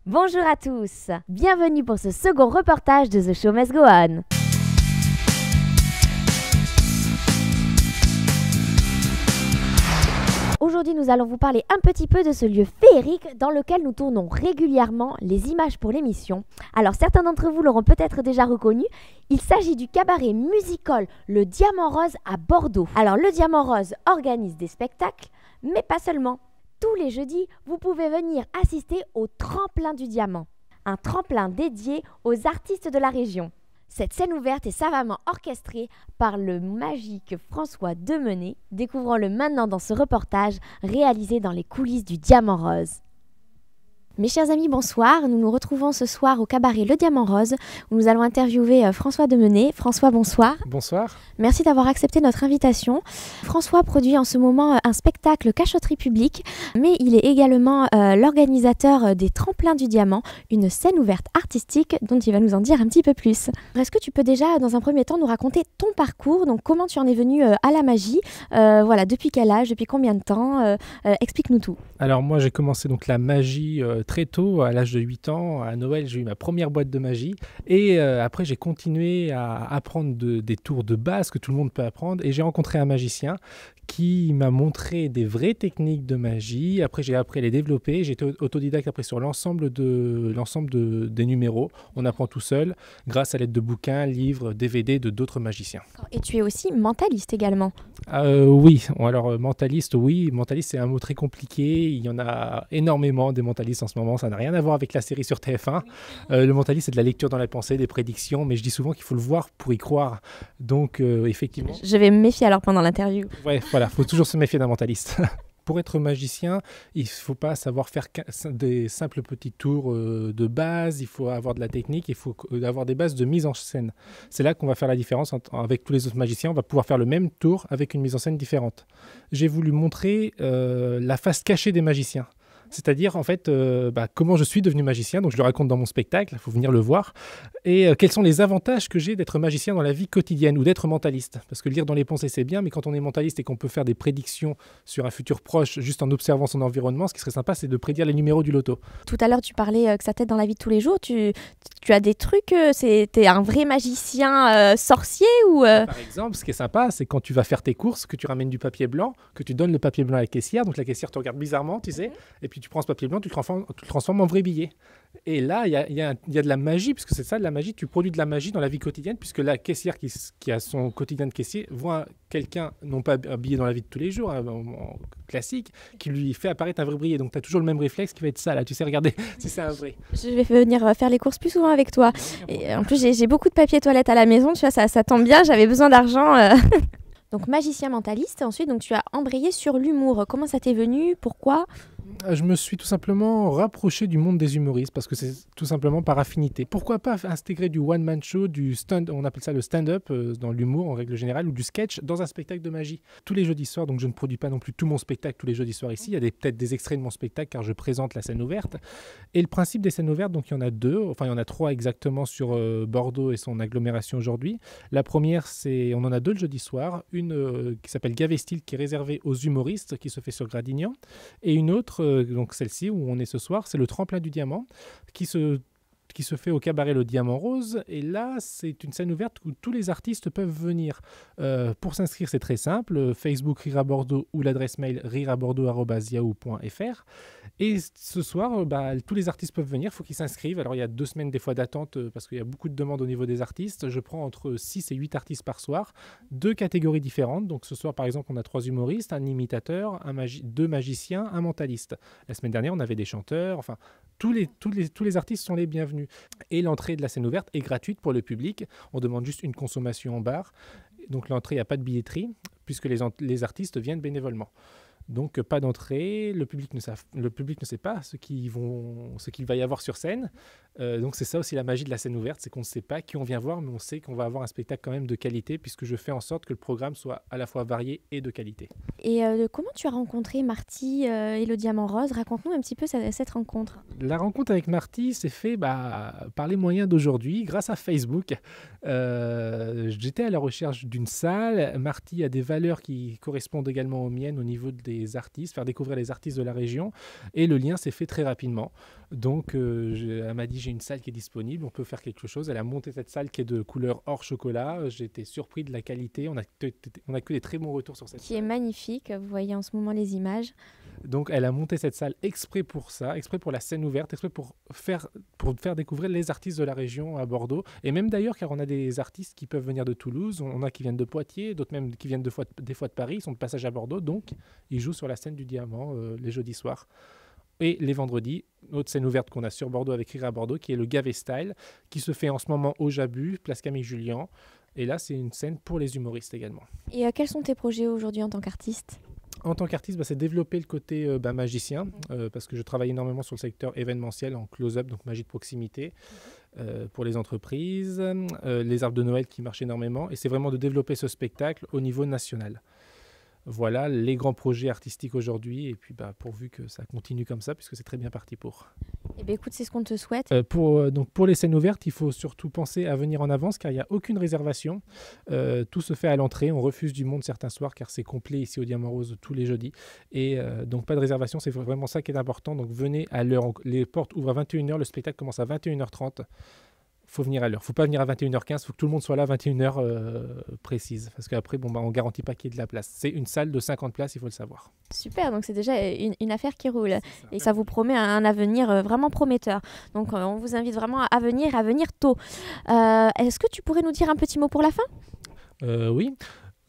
Bonjour à tous, bienvenue pour ce second reportage de The Show Must Go On. Aujourd'hui, nous allons vous parler un petit peu de ce lieu féerique dans lequel nous tournons régulièrement les images pour l'émission. Alors, certains d'entre vous l'auront peut-être déjà reconnu, il s'agit du cabaret musical Le Diamant Rose à Bordeaux. Alors, le Diamant Rose organise des spectacles, mais pas seulement. Tous les jeudis, vous pouvez venir assister au Tremplin du Diamant, un tremplin dédié aux artistes de la région. Cette scène ouverte est savamment orchestrée par le magique François Demenet. Découvrons-le maintenant dans ce reportage réalisé dans les coulisses du Diamant Rose. Mes chers amis, bonsoir. Nous nous retrouvons ce soir au cabaret Le Diamant Rose où nous allons interviewer François Demenet. François, bonsoir. Bonsoir. Merci d'avoir accepté notre invitation. François produit en ce moment un spectacle Cachotterie publique, mais il est également l'organisateur des Tremplins du Diamant, une scène ouverte artistique dont il va nous en dire un petit peu plus. Est-ce que tu peux déjà, dans un premier temps, nous raconter ton parcours, donc comment tu en es venu à la magie, voilà, depuis quel âge, depuis combien de temps, explique-nous tout. Alors moi j'ai commencé donc la magie très tôt, à l'âge de 8 ans. À Noël j'ai eu ma première boîte de magie et après j'ai continué à apprendre des tours de base que tout le monde peut apprendre et j'ai rencontré un magicien qui m'a montré des vraies techniques de magie. Après, j'ai appris à les développer. J'ai été autodidacte après sur l'ensemble des numéros. On apprend tout seul grâce à l'aide de bouquins, livres, DVD de d'autres magiciens. Et tu es aussi mentaliste également. Oui, alors mentaliste, oui. Mentaliste, c'est un mot très compliqué. Il y en a énormément des mentalistes en ce moment. Ça n'a rien à voir avec la série sur TF1. Le mentaliste, c'est de la lecture dans la pensée, des prédictions. Mais je dis souvent qu'il faut le voir pour y croire. Donc, effectivement... Je vais me méfier alors pendant l'interview. Ouais, voilà, il faut toujours se méfier d'un mentaliste. Pour être magicien, il ne faut pas savoir faire des simples petits tours de base, il faut avoir de la technique, il faut avoir des bases de mise en scène. C'est là qu'on va faire la différence avec tous les autres magiciens, on va pouvoir faire le même tour avec une mise en scène différente. J'ai voulu montrer la face cachée des magiciens. C'est-à-dire, en fait, comment je suis devenu magicien. Donc, je le raconte dans mon spectacle, il faut venir le voir. Et quels sont les avantages que j'ai d'être magicien dans la vie quotidienne ou d'être mentaliste. Parce que lire dans les pensées, c'est bien, mais quand on est mentaliste et qu'on peut faire des prédictions sur un futur proche juste en observant son environnement, ce qui serait sympa, c'est de prédire les numéros du loto. Tout à l'heure, tu parlais que ça t'aide dans la vie de tous les jours. Tu as des trucs, t'es un vrai magicien sorcier ou Par exemple, ce qui est sympa, c'est quand tu vas faire tes courses, que tu ramènes du papier blanc, que tu donnes le papier blanc à la caissière. Donc, la caissière te regarde bizarrement, tu sais, et puis tu prends ce papier blanc, tu le transformes en vrai billet. Et là, il y a de la magie, puisque c'est ça de la magie, tu produis de la magie dans la vie quotidienne, puisque la caissière qui a son quotidien de caissier voit quelqu'un, non pas habillé dans la vie de tous les jours, en classique, qui lui fait apparaître un vrai billet. Donc tu as toujours le même réflexe qui va être ça, là, tu sais, regarder si c'est un vrai. Je vais venir faire les courses plus souvent avec toi. Et en plus, j'ai beaucoup de papier toilette à la maison, tu vois, ça tombe bien, j'avais besoin d'argent. Donc magicien mentaliste, ensuite donc tu as embrayé sur l'humour. Comment ça t'est venu? Pourquoi? Je me suis tout simplement rapproché du monde des humoristes parce que c'est tout simplement par affinité. Pourquoi pas intégrer du one-man show, du stand, on appelle ça le stand-up dans l'humour en règle générale, ou du sketch dans un spectacle de magie. Tous les jeudis soirs, donc je ne produis pas non plus tout mon spectacle tous les jeudis soirs ici, il y a peut-être des extraits de mon spectacle car je présente la scène ouverte. Et le principe des scènes ouvertes, donc il y en a deux, enfin il y en a trois exactement sur Bordeaux et son agglomération aujourd'hui. La première, on en a deux le jeudi soir, une qui s'appelle Gavestil qui est réservée aux humoristes qui se fait sur Gradignan, et une autre donc celle-ci où on est ce soir, c'est le Tremplin du Diamant qui se fait au cabaret Le Diamant Rose. Et là, c'est une scène ouverte où tous les artistes peuvent venir. Pour s'inscrire, c'est très simple. Facebook Rire à Bordeaux ou l'adresse mail rireabordeaux@yahoo.fr. Et ce soir, tous les artistes peuvent venir. Il faut qu'ils s'inscrivent. Alors, il y a 2 semaines des fois d'attente parce qu'il y a beaucoup de demandes au niveau des artistes. Je prends entre 6 et 8 artistes par soir, 2 catégories différentes. Donc, ce soir, par exemple, on a 3 humoristes, un imitateur, 2 magiciens, un mentaliste. La semaine dernière, on avait des chanteurs. Enfin, tous les artistes sont les bienvenus. Et l'entrée de la scène ouverte est gratuite pour le public. On demande juste une consommation en bar. Donc l'entrée, il n'y a pas de billetterie, puisque les artistes viennent bénévolement. Donc pas d'entrée, le public ne sait pas ce qu'il va y avoir sur scène. Donc c'est ça aussi la magie de la scène ouverte, c'est qu'on ne sait pas qui on vient voir, mais on sait qu'on va avoir un spectacle quand même de qualité, puisque je fais en sorte que le programme soit à la fois varié et de qualité. Et comment tu as rencontré Marty et le Diamant Rose? Raconte-nous un petit peu cette rencontre. La rencontre avec Marty s'est faite par les moyens d'aujourd'hui, grâce à Facebook. J'étais à la recherche d'une salle. Marty a des valeurs qui correspondent également aux miennes au niveau des les artistes, faire découvrir les artistes de la région. Et le lien s'est fait très rapidement. Donc, elle m'a dit, j'ai une salle qui est disponible, on peut faire quelque chose. Elle a monté cette salle qui est de couleur or chocolat. J'ai été surpris de la qualité. On a que des très bons retours sur cette salle. Qui est magnifique. Vous voyez en ce moment les images. Donc, elle a monté cette salle exprès pour ça, exprès pour la scène ouverte, exprès pour faire découvrir les artistes de la région à Bordeaux. Et même d'ailleurs, car on a des artistes qui peuvent venir de Toulouse, on a qui viennent de Poitiers, d'autres même qui viennent des fois de Paris, ils sont de passage à Bordeaux, donc ils jouent sur la scène du Diamant les jeudis soirs. Et les vendredis, autre scène ouverte qu'on a sur Bordeaux avec Rire à Bordeaux, qui est le Gavé Style, qui se fait en ce moment au Jabu, place Camille Julien. Et là, c'est une scène pour les humoristes également. Et quels sont tes projets aujourd'hui en tant qu'artiste ? En tant qu'artiste, c'est développer le côté magicien, parce que je travaille énormément sur le secteur événementiel en close-up, donc magie de proximité, pour les entreprises, les arbres de Noël qui marchent énormément, et c'est vraiment de développer ce spectacle au niveau national. Voilà les grands projets artistiques aujourd'hui, et puis pourvu que ça continue comme ça, puisque c'est très bien parti pour. Eh bien écoute, c'est ce qu'on te souhaite. Donc pour les scènes ouvertes, il faut surtout penser à venir en avance, car il n'y a aucune réservation. Tout se fait à l'entrée, on refuse du monde certains soirs, car c'est complet ici au Diamant Rose tous les jeudis. Et donc pas de réservation, c'est vraiment ça qui est important. Donc venez à l'heure, les portes ouvrent à 21h, le spectacle commence à 21h30. Faut venir à l'heure. Faut pas venir à 21h15, faut que tout le monde soit là à 21h précise. Parce qu'après, on garantit pas qu'il y ait de la place. C'est une salle de 50 places, il faut le savoir. Super, donc c'est déjà une affaire qui roule. Et ça vous promet un avenir vraiment prometteur. Donc on vous invite vraiment à venir tôt. Est-ce que tu pourrais nous dire un petit mot pour la fin ? Oui.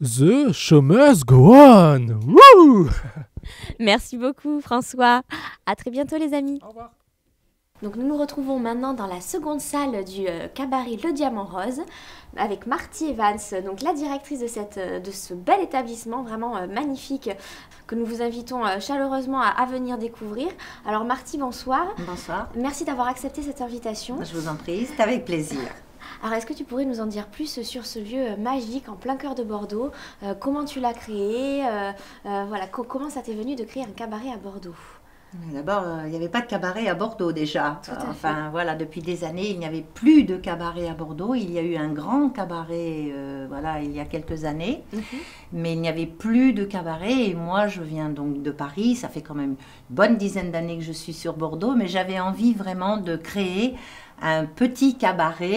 The show must go on. Woo! Merci beaucoup François. À très bientôt les amis. Au revoir. Donc nous nous retrouvons maintenant dans la seconde salle du cabaret Le Diamant Rose avec Marty Evans, donc la directrice de ce bel établissement vraiment magnifique que nous vous invitons chaleureusement à venir découvrir. Alors Marty, bonsoir. Bonsoir. Merci d'avoir accepté cette invitation. Je vous en prie, c'est avec plaisir. Alors est-ce que tu pourrais nous en dire plus sur ce lieu magique en plein cœur de Bordeaux ? Comment tu l'as créé ? Voilà, comment ça t'est venu de créer un cabaret à Bordeaux ? D'abord, il n'y avait pas de cabaret à Bordeaux déjà. Tout à fait. Enfin, voilà, depuis des années, il n'y avait plus de cabaret à Bordeaux. Il y a eu un grand cabaret, il y a quelques années. Mais il n'y avait plus de cabaret. Et moi, je viens donc de Paris. Ça fait quand même une bonne dizaine d'années que je suis sur Bordeaux. Mais j'avais envie vraiment de créer un petit cabaret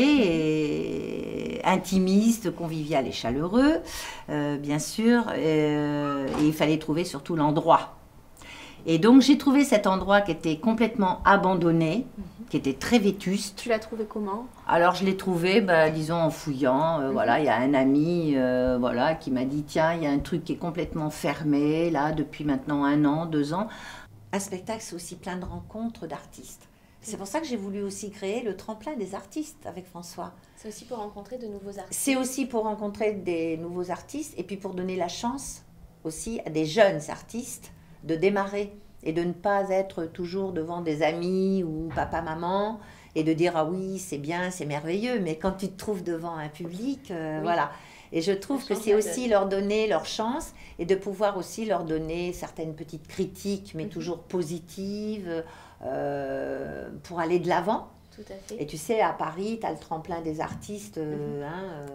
intimiste, convivial et chaleureux, bien sûr. Et il fallait trouver surtout l'endroit. Et donc, j'ai trouvé cet endroit qui était complètement abandonné, qui était très vétuste. Tu l'as trouvé comment ? Alors, je l'ai trouvé, disons, en fouillant. Voilà, il y a un ami qui m'a dit, tiens, il y a un truc qui est complètement fermé, là, depuis maintenant 1 an, 2 ans. Un spectacle, c'est aussi plein de rencontres d'artistes. C'est pour ça que j'ai voulu aussi créer le tremplin des artistes avec François. C'est aussi pour rencontrer de nouveaux artistes. C'est aussi pour rencontrer des nouveaux artistes et puis pour donner la chance aussi à des jeunes artistes de démarrer et de ne pas être toujours devant des amis ou papa, maman et de dire « Ah oui, c'est bien, c'est merveilleux », mais quand tu te trouves devant un public, voilà. Et je trouve que c'est aussi leur donner leur chance et de pouvoir aussi leur donner certaines petites critiques, mais toujours positives, pour aller de l'avant. Tout à fait. Et tu sais, à Paris, tu as le tremplin des artistes.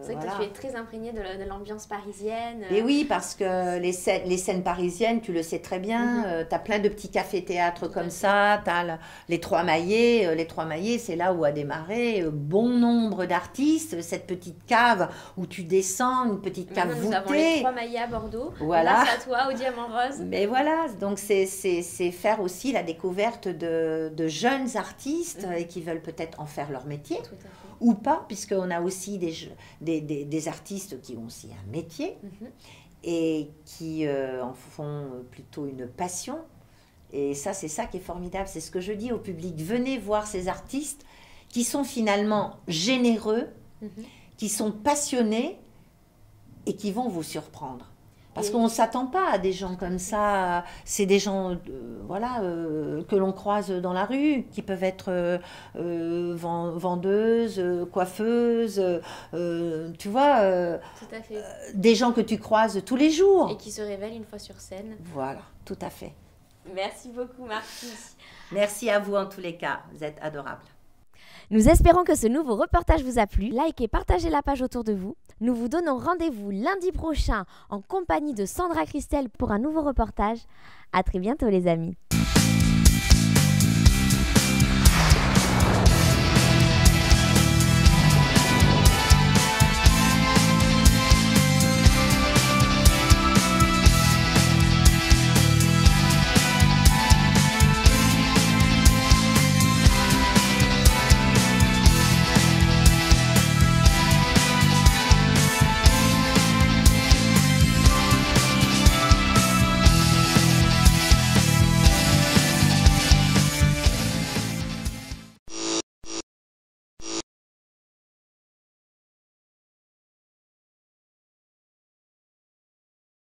C'est vrai que tu es très imprégné de l'ambiance parisienne. Et oui, parce que les scènes parisiennes, tu le sais très bien, tu as plein de petits cafés-théâtres comme ça, tu as les Trois Maillets. Les Trois Maillets, c'est là où a démarré bon nombre d'artistes, cette petite cave où tu descends, une petite cave voûtée. Nous avons les Trois Maillets à Bordeaux, voilà. Grâce à toi, au Diamant Rose. Mais voilà, donc c'est faire aussi la découverte de jeunes artistes et qui veulent peut-être en faire leur métier, ou pas, puisqu'on a aussi des artistes qui ont aussi un métier et qui en font plutôt une passion. Et ça, c'est ça qui est formidable. C'est ce que je dis au public. Venez voir ces artistes qui sont finalement généreux, qui sont passionnés et qui vont vous surprendre. Parce qu'on ne s'attend pas à des gens comme ça. C'est des gens que l'on croise dans la rue, qui peuvent être vendeuses, coiffeuses, tu vois, tout à fait. Des gens que tu croises tous les jours. Et qui se révèlent une fois sur scène. Voilà, tout à fait. Merci beaucoup, Marty. Merci à vous en tous les cas, vous êtes adorables. Nous espérons que ce nouveau reportage vous a plu. Likez, partagez la page autour de vous. Nous vous donnons rendez-vous lundi prochain en compagnie de Sandra Christel pour un nouveau reportage. À très bientôt les amis.